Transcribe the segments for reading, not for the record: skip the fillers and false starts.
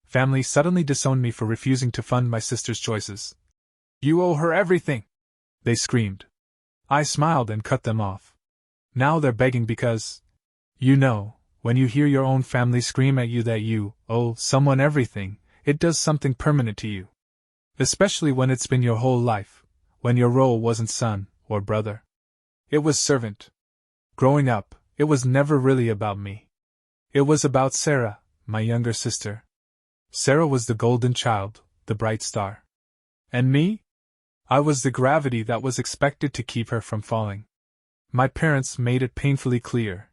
Family suddenly disowned me for refusing to fund my sister's choices. "You owe her everything!" they screamed. I smiled and cut them off. Now they're begging because, when you hear your own family scream at you that you owe someone everything, it does something permanent to you. Especially when it's been your whole life, when your role wasn't son or brother. It was servant. Growing up, it was never really about me. It was about Sarah, my younger sister. Sarah was the golden child, the bright star. And me? I was the gravity that was expected to keep her from falling. My parents made it painfully clear.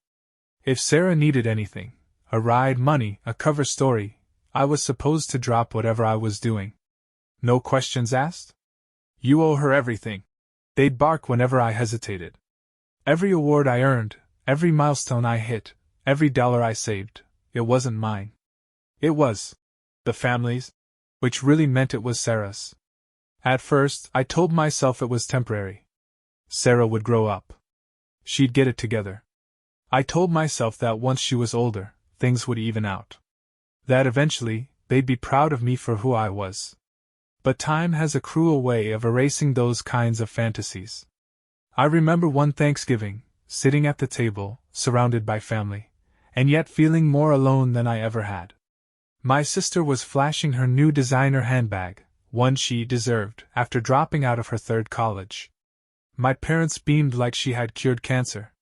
If Sarah needed anything, a ride, money, a cover story, I was supposed to drop whatever I was doing. No questions asked? "You owe her everything," they'd bark whenever I hesitated. Every award I earned, every milestone I hit, every dollar I saved, it wasn't mine. It was the family's, which really meant it was Sarah's. At first, I told myself it was temporary. Sarah would grow up. She'd get it together. I told myself that once she was older, things would even out. That eventually, they'd be proud of me for who I was. But time has a cruel way of erasing those kinds of fantasies. I remember one Thanksgiving, sitting at the table, surrounded by family, and yet feeling more alone than I ever had. My sister was flashing her new designer handbag, one she deserved after dropping out of her third college. My parents beamed like she had cured cancer.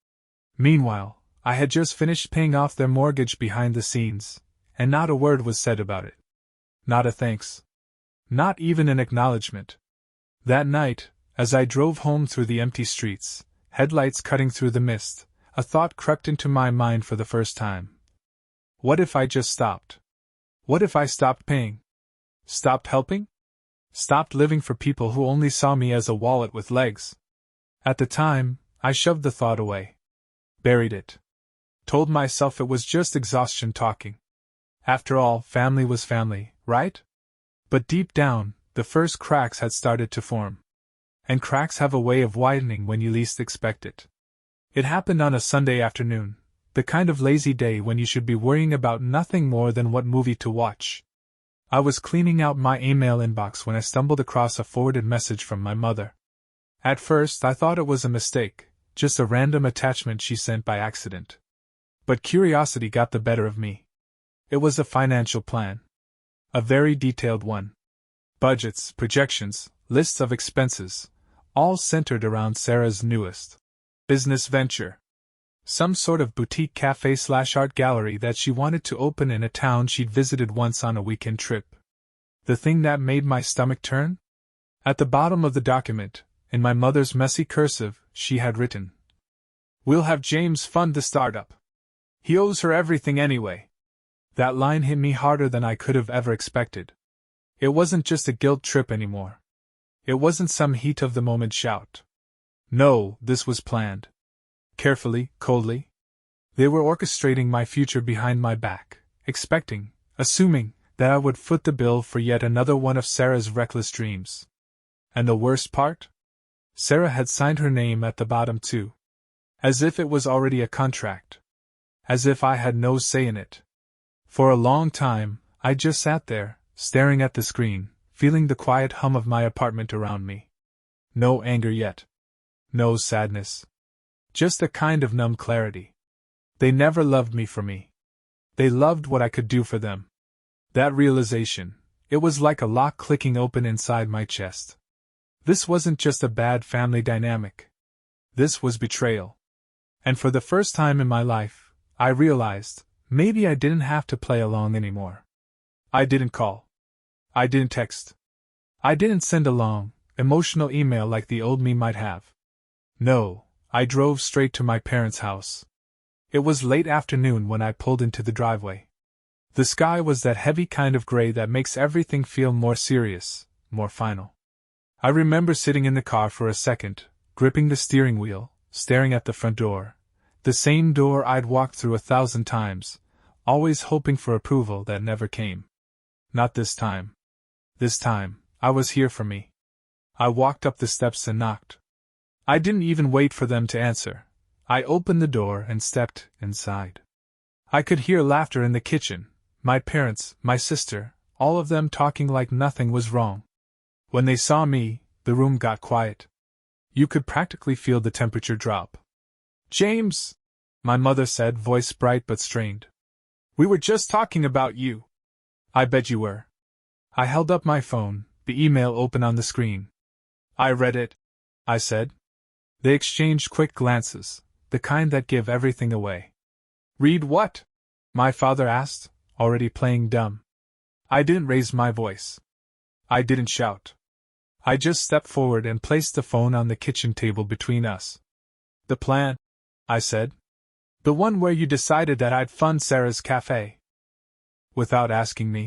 Meanwhile, I had just finished paying off their mortgage behind the scenes, and not a word was said about it. Not a thanks. Not even an acknowledgement. That night, as I drove home through the empty streets, headlights cutting through the mist, a thought crept into my mind for the first time. What if I just stopped? What if I stopped paying? Stopped helping? Stopped living for people who only saw me as a wallet with legs? At the time, I shoved the thought away. Buried it. Told myself it was just exhaustion talking. After all, family was family, right? But deep down, the first cracks had started to form. And cracks have a way of widening when you least expect it. It happened on a Sunday afternoon, the kind of lazy day when you should be worrying about nothing more than what movie to watch. I was cleaning out my email inbox when I stumbled across a forwarded message from my mother. At first I thought it was a mistake, just a random attachment she sent by accident. But curiosity got the better of me. It was a financial plan. A very detailed one. Budgets, projections, lists of expenses, all centered around Sarah's newest business venture. Some sort of boutique cafe/art gallery that she wanted to open in a town she'd visited once on a weekend trip. The thing that made my stomach turn? At the bottom of the document, in my mother's messy cursive, she had written, "We'll have James fund the startup. He owes her everything anyway." That line hit me harder than I could have ever expected. It wasn't just a guilt trip anymore. It wasn't some heat-of-the-moment shout. No, this was planned. Carefully, coldly. They were orchestrating my future behind my back, assuming, that I would foot the bill for yet another one of Sarah's reckless dreams. And the worst part? Sarah had signed her name at the bottom too. As if it was already a contract. As if I had no say in it. For a long time, I just sat there, staring at the screen, feeling the quiet hum of my apartment around me. No anger yet. No sadness. Just a kind of numb clarity. They never loved me for me. They loved what I could do for them. That realization, it was like a lock clicking open inside my chest. This wasn't just a bad family dynamic. This was betrayal. And for the first time in my life, I realized, maybe I didn't have to play along anymore. I didn't call. I didn't text. I didn't send a long, emotional email like the old me might have. No, I drove straight to my parents' house. It was late afternoon when I pulled into the driveway. The sky was that heavy kind of gray that makes everything feel more serious, more final. I remember sitting in the car for a second, gripping the steering wheel, staring at the front door, the same door I'd walked through 1,000 times, always hoping for approval that never came. Not this time. This time, I was here for me. I walked up the steps and knocked. I didn't even wait for them to answer. I opened the door and stepped inside. I could hear laughter in the kitchen, my parents, my sister, all of them talking like nothing was wrong. When they saw me, the room got quiet. You could practically feel the temperature drop. "James," my mother said, voice bright but strained. "We were just talking about you." "I bet you were." I held up my phone, the email open on the screen. "I read it," I said. They exchanged quick glances, the kind that give everything away. "Read what?" my father asked, already playing dumb. I didn't raise my voice. I didn't shout. I just stepped forward and placed the phone on the kitchen table between us. "The plan," I said. "The one where you decided that I'd fund Sarah's cafe." Without asking me.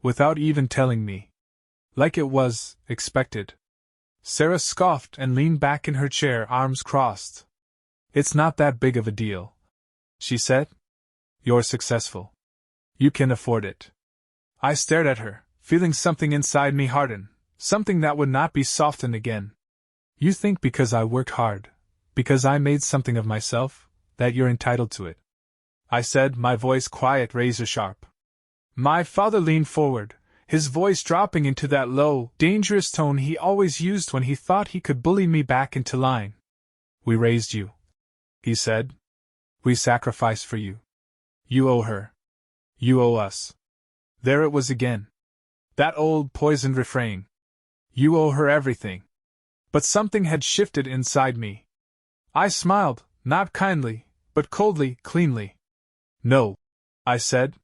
Without even telling me. Like it was expected. Sarah scoffed and leaned back in her chair, arms crossed. "It's not that big of a deal," she said. "You're successful. You can afford it." I stared at her, feeling something inside me harden, something that would not be softened again. "You think because I worked hard, because I made something of myself, that you're entitled to it," I said, my voice quiet, razor sharp. My father leaned forward, his voice dropping into that low, dangerous tone he always used when he thought he could bully me back into line. "We raised you," he said. "We sacrificed for you. You owe her. You owe us." There it was again. That old poisoned refrain. You owe her everything. But something had shifted inside me. I smiled, not kindly, but coldly, cleanly. "No," I said.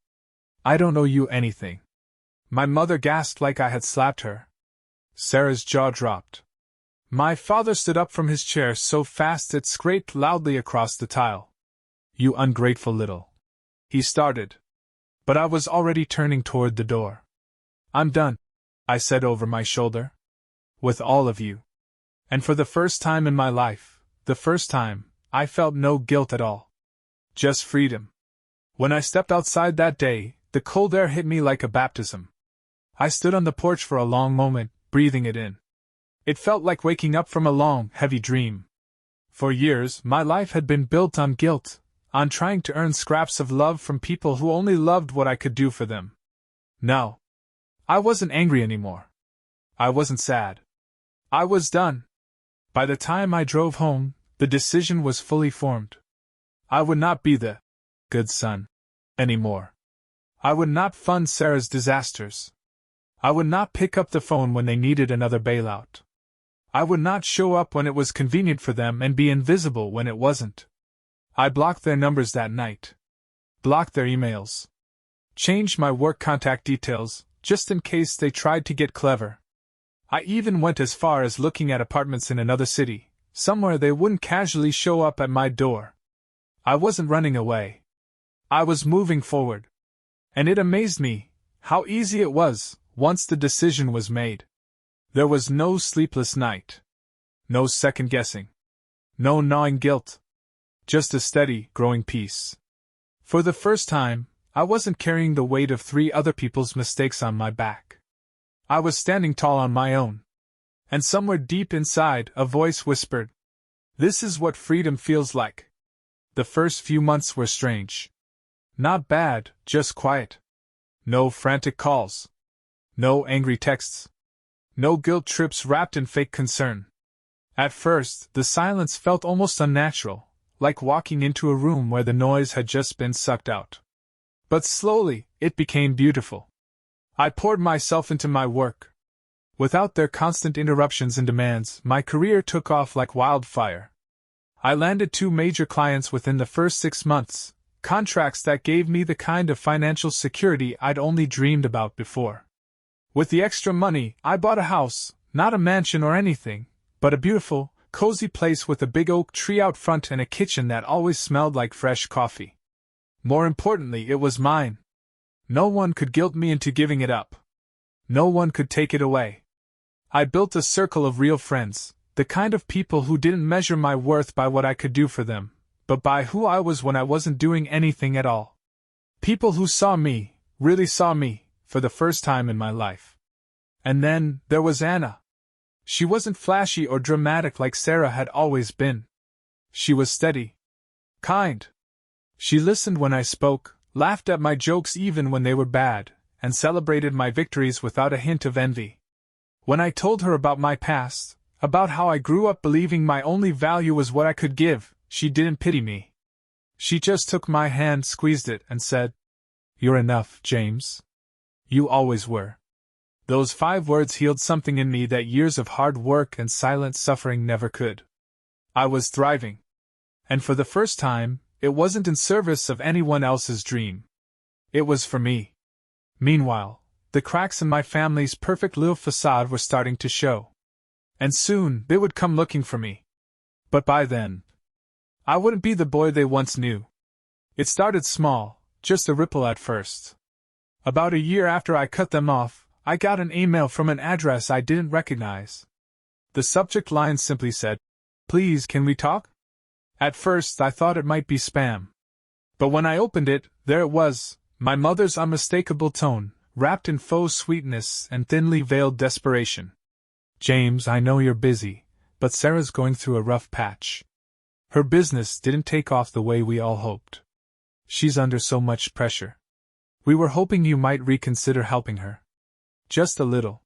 "I don't owe you anything." My mother gasped like I had slapped her. Sarah's jaw dropped. My father stood up from his chair so fast it scraped loudly across the tile. "You ungrateful little..." he started. But I was already turning toward the door. "I'm done," I said over my shoulder. "With all of you." And for the first time in my life, the first time, I felt no guilt at all. Just freedom. When I stepped outside that day, the cold air hit me like a baptism. I stood on the porch for a long moment, breathing it in. It felt like waking up from a long, heavy dream. For years, my life had been built on guilt, on trying to earn scraps of love from people who only loved what I could do for them. No. I wasn't angry anymore. I wasn't sad. I was done. By the time I drove home, the decision was fully formed. I would not be the good son anymore. I would not fund Sarah's disasters. I would not pick up the phone when they needed another bailout. I would not show up when it was convenient for them and be invisible when it wasn't. I blocked their numbers that night. Blocked their emails. Changed my work contact details, just in case they tried to get clever. I even went as far as looking at apartments in another city, somewhere they wouldn't casually show up at my door. I wasn't running away. I was moving forward. And it amazed me how easy it was once the decision was made. There was no sleepless night. No second guessing. No gnawing guilt. Just a steady, growing peace. For the first time, I wasn't carrying the weight of 3 other people's mistakes on my back. I was standing tall on my own. And somewhere deep inside, a voice whispered, "This is what freedom feels like." The first few months were strange. Not bad, just quiet. No frantic calls. No angry texts. No guilt trips wrapped in fake concern. At first, the silence felt almost unnatural, like walking into a room where the noise had just been sucked out. But slowly, it became beautiful. I poured myself into my work. Without their constant interruptions and demands, my career took off like wildfire. I landed 2 major clients within the first 6 months, contracts that gave me the kind of financial security I'd only dreamed about before. With the extra money, I bought a house, not a mansion or anything, but a beautiful, cozy place with a big oak tree out front and a kitchen that always smelled like fresh coffee. More importantly, it was mine. No one could guilt me into giving it up. No one could take it away. I built a circle of real friends, the kind of people who didn't measure my worth by what I could do for them, but by who I was when I wasn't doing anything at all. People who saw me, really saw me, for the first time in my life. And then, there was Anna. She wasn't flashy or dramatic like Sarah had always been. She was steady. Kind. She listened when I spoke, laughed at my jokes even when they were bad, and celebrated my victories without a hint of envy. When I told her about my past, about how I grew up believing my only value was what I could give, she didn't pity me. She just took my hand, squeezed it, and said, "You're enough, James. You always were." Those 5 words healed something in me that years of hard work and silent suffering never could. I was thriving. And for the first time, it wasn't in service of anyone else's dream. It was for me. Meanwhile, the cracks in my family's perfect little facade were starting to show. And soon, they would come looking for me. But by then, I wouldn't be the boy they once knew. It started small, just a ripple at first. About a year after I cut them off, I got an email from an address I didn't recognize. The subject line simply said, "Please, can we talk?" At first, I thought it might be spam. But when I opened it, there it was, my mother's unmistakable tone, wrapped in faux sweetness and thinly veiled desperation. "James, I know you're busy, but Sarah's going through a rough patch. Her business didn't take off the way we all hoped. She's under so much pressure. We were hoping you might reconsider helping her. Just a little."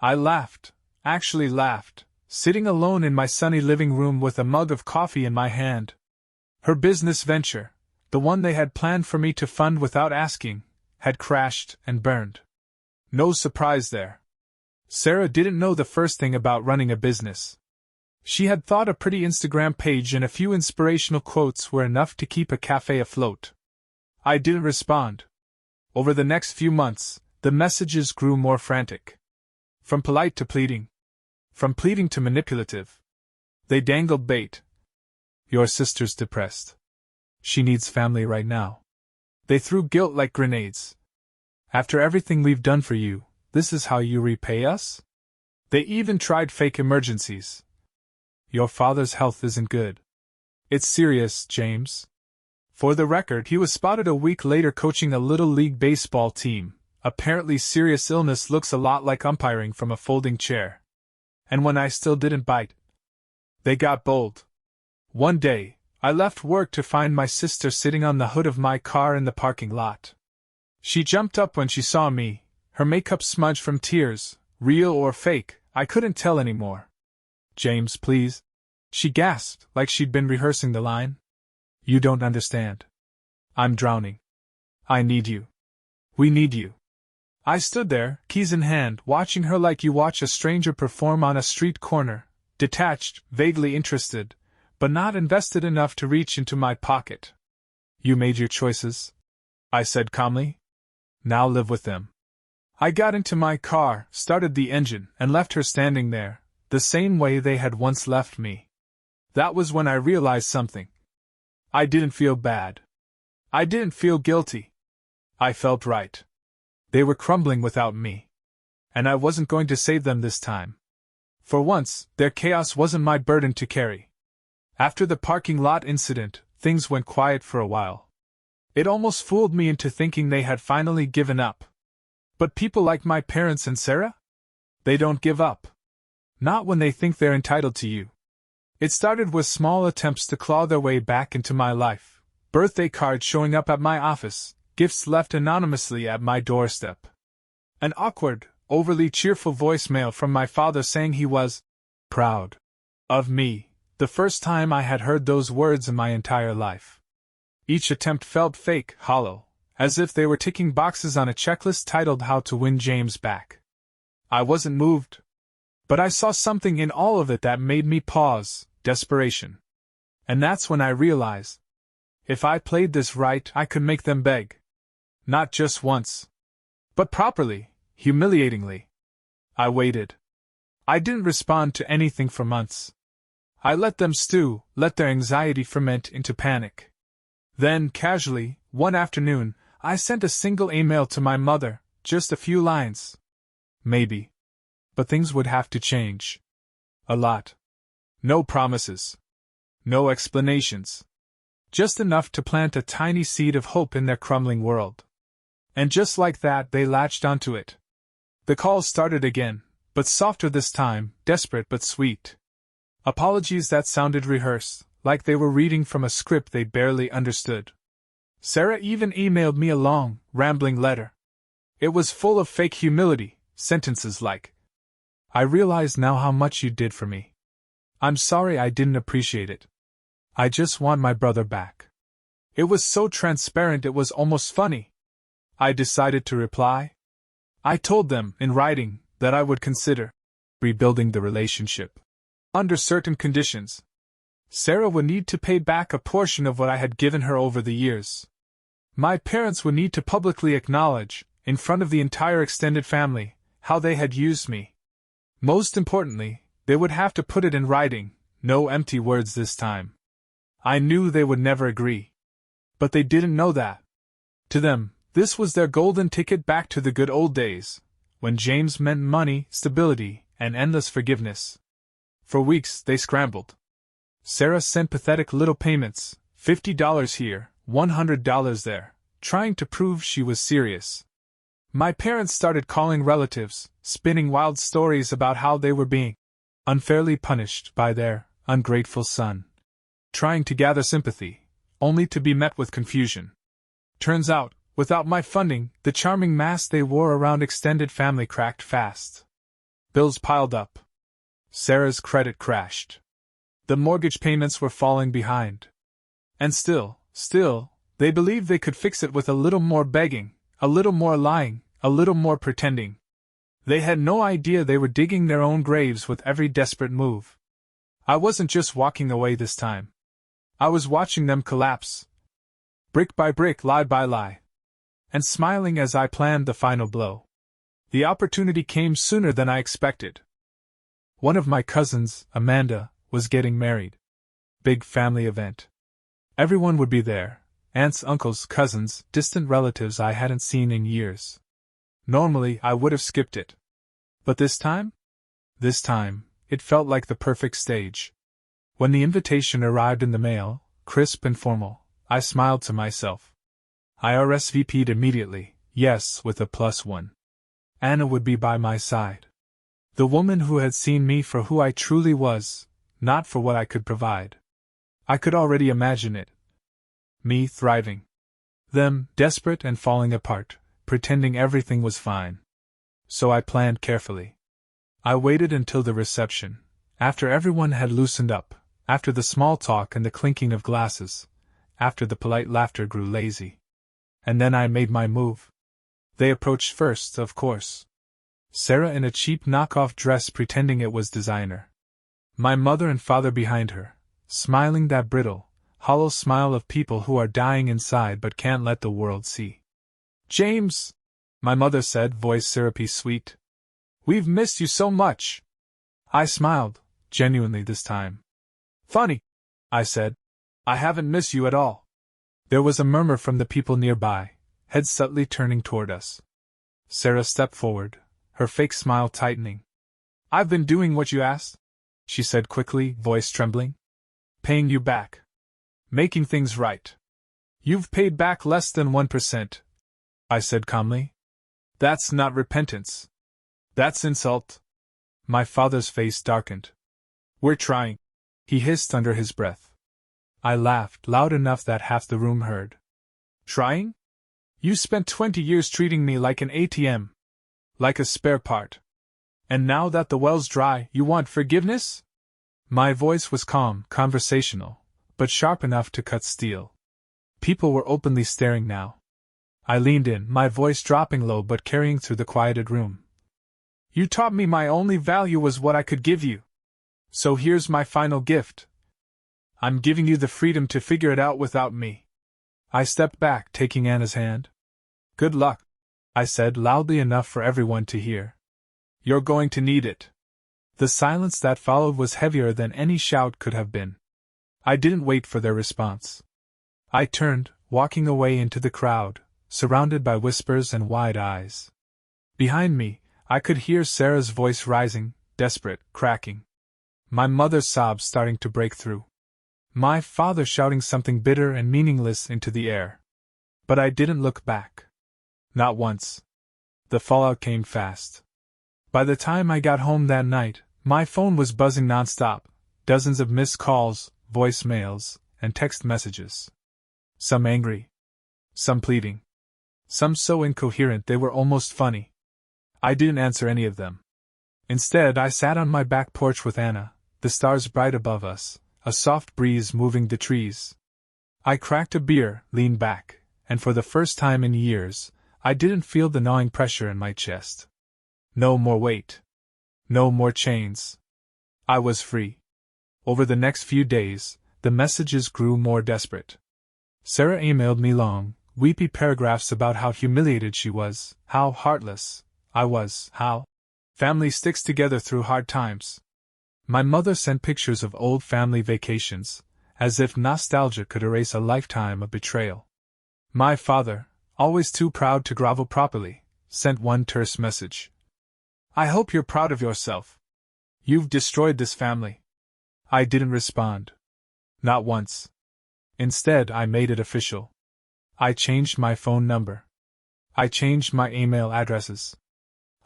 I laughed, actually laughed, sitting alone in my sunny living room with a mug of coffee in my hand. Her business venture, the one they had planned for me to fund without asking, had crashed and burned. No surprise there. Sarah didn't know the first thing about running a business. She had thought a pretty Instagram page and a few inspirational quotes were enough to keep a cafe afloat. I didn't respond. Over the next few months, the messages grew more frantic. From polite to pleading. From pleading to manipulative. They dangled bait. "Your sister's depressed. She needs family right now." They threw guilt like grenades. "After everything we've done for you, this is how you repay us?" They even tried fake emergencies. "Your father's health isn't good. It's serious, James." For the record, he was spotted a week later coaching a little league baseball team. Apparently, serious illness looks a lot like umpiring from a folding chair. And when I still didn't bite, they got bold. One day, I left work to find my sister sitting on the hood of my car in the parking lot. She jumped up when she saw me, her makeup smudged from tears, real or fake, I couldn't tell anymore. "James, please," she gasped, like she'd been rehearsing the line. "You don't understand. I'm drowning. I need you. We need you." I stood there, keys in hand, watching her like you watch a stranger perform on a street corner, detached, vaguely interested, but not invested enough to reach into my pocket. "You made your choices," I said calmly. "Now live with them." I got into my car, started the engine, and left her standing there, the same way they had once left me. That was when I realized something. I didn't feel bad. I didn't feel guilty. I felt right. They were crumbling without me. And I wasn't going to save them this time. For once, their chaos wasn't my burden to carry. After the parking lot incident, things went quiet for a while. It almost fooled me into thinking they had finally given up. But people like my parents and Sarah? They don't give up. Not when they think they're entitled to you. It started with small attempts to claw their way back into my life. Birthday cards showing up at my office, gifts left anonymously at my doorstep. An awkward, overly cheerful voicemail from my father saying he was proud of me, the first time I had heard those words in my entire life. Each attempt felt fake, hollow, as if they were ticking boxes on a checklist titled "How to Win James Back." I wasn't moved. But I saw something in all of it that made me pause, desperation. And that's when I realized, if I played this right, I could make them beg. Not just once, but properly, humiliatingly. I waited. I didn't respond to anything for months. I let them stew, let their anxiety ferment into panic. Then, casually, one afternoon, I sent a single email to my mother, just a few lines. Maybe. But things would have to change. A lot. No promises. No explanations. Just enough to plant a tiny seed of hope in their crumbling world. And just like that, they latched onto it. The calls started again, but softer this time, desperate but sweet. Apologies that sounded rehearsed, like they were reading from a script they barely understood. Sarah even emailed me a long, rambling letter. It was full of fake humility, sentences like, "I realize now how much you did for me. I'm sorry I didn't appreciate it. I just want my brother back." It was so transparent it was almost funny. I decided to reply. I told them, in writing, that I would consider rebuilding the relationship. Under certain conditions. Sarah would need to pay back a portion of what I had given her over the years. My parents would need to publicly acknowledge, in front of the entire extended family, how they had used me. Most importantly, they would have to put it in writing, no empty words this time. I knew they would never agree. But they didn't know that. To them, this was their golden ticket back to the good old days, when James meant money, stability, and endless forgiveness. For weeks they scrambled. Sarah sent pathetic little payments, $50 here, $100 there, trying to prove she was serious. My parents started calling relatives, spinning wild stories about how they were being unfairly punished by their ungrateful son. Trying to gather sympathy, only to be met with confusion. Turns out, without my funding, the charming mask they wore around extended family cracked fast. Bills piled up. Sarah's credit crashed. The mortgage payments were falling behind. And still, they believed they could fix it with a little more begging, a little more lying, a little more pretending. They had no idea they were digging their own graves with every desperate move. I wasn't just walking away this time. I was watching them collapse. Brick by brick, lie by lie. And smiling as I planned the final blow. The opportunity came sooner than I expected. One of my cousins, Amanda, was getting married. Big family event. Everyone would be there. Aunts, uncles, cousins, distant relatives I hadn't seen in years. Normally, I would have skipped it. But this time? It felt like the perfect stage. When the invitation arrived in the mail, crisp and formal, I smiled to myself. I RSVP'd immediately, yes, with a +1. Anna would be by my side. The woman who had seen me for who I truly was, not for what I could provide. I could already imagine it. Me thriving. Them desperate and falling apart, pretending everything was fine. So I planned carefully. I waited until the reception, after everyone had loosened up, after the small talk and the clinking of glasses, after the polite laughter grew lazy. And then I made my move. They approached first, of course. Sarah in a cheap knockoff dress pretending it was designer. My mother and father behind her, smiling that brittle, hollow smile of people who are dying inside but can't let the world see. "James," my mother said, voice syrupy sweet. "We've missed you so much." I smiled, genuinely this time. "Funny," I said. "I haven't missed you at all." There was a murmur from the people nearby, heads subtly turning toward us. Sarah stepped forward, her fake smile tightening. "I've been doing what you asked," she said quickly, voice trembling. "Paying you back. Making things right. You've paid back less than 1%, I said calmly. "That's not repentance. That's insult." My father's face darkened. "We're trying," he hissed under his breath. I laughed loud enough that half the room heard. "Trying? You spent 20 years treating me like an ATM. Like a spare part. And now that the well's dry, you want forgiveness?" My voice was calm, conversational, but sharp enough to cut steel. People were openly staring now. I leaned in, my voice dropping low but carrying through the quieted room. "You taught me my only value was what I could give you. So here's my final gift. I'm giving you the freedom to figure it out without me." I stepped back, taking Anna's hand. "Good luck," I said loudly enough for everyone to hear. "You're going to need it." The silence that followed was heavier than any shout could have been. I didn't wait for their response. I turned, walking away into the crowd, surrounded by whispers and wide eyes. Behind me, I could hear Sarah's voice rising, desperate, cracking. My mother's sobs starting to break through. My father shouting something bitter and meaningless into the air. But I didn't look back. Not once. The fallout came fast. By the time I got home that night, my phone was buzzing nonstop, dozens of missed calls, voicemails, and text messages. Some angry. Some pleading. Some so incoherent they were almost funny. I didn't answer any of them. Instead, I sat on my back porch with Anna, the stars bright above us, a soft breeze moving the trees. I cracked a beer, leaned back, and for the first time in years, I didn't feel the gnawing pressure in my chest. No more weight. No more chains. I was free. Over the next few days, the messages grew more desperate. Sarah emailed me long, weepy paragraphs about how humiliated she was, how heartless I was, how family sticks together through hard times. My mother sent pictures of old family vacations, as if nostalgia could erase a lifetime of betrayal. My father, always too proud to grovel properly, sent one terse message. I hope you're proud of yourself. You've destroyed this family. I didn't respond. Not once. Instead, I made it official. I changed my phone number. I changed my email addresses.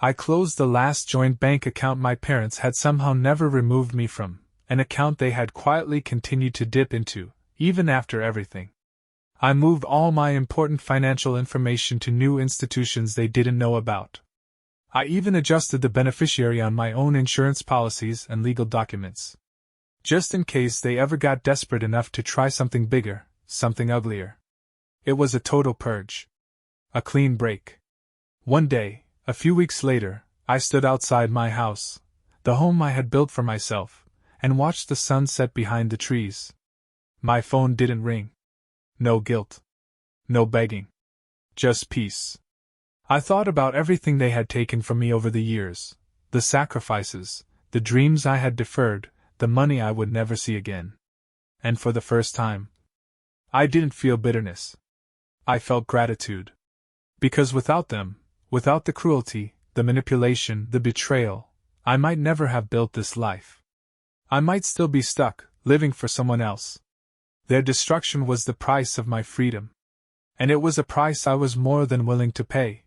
I closed the last joint bank account my parents had somehow never removed me from, an account they had quietly continued to dip into, even after everything. I moved all my important financial information to new institutions they didn't know about. I even adjusted the beneficiary on my own insurance policies and legal documents. Just in case they ever got desperate enough to try something bigger, something uglier. It was a total purge. A clean break. One day, a few weeks later, I stood outside my house, the home I had built for myself, and watched the sun set behind the trees. My phone didn't ring. No guilt. No begging. Just peace. I thought about everything they had taken from me over the years, the sacrifices, the dreams I had deferred, the money I would never see again. And for the first time, I didn't feel bitterness. I felt gratitude. Because without them, without the cruelty, the manipulation, the betrayal, I might never have built this life. I might still be stuck, living for someone else. Their destruction was the price of my freedom. And it was a price I was more than willing to pay.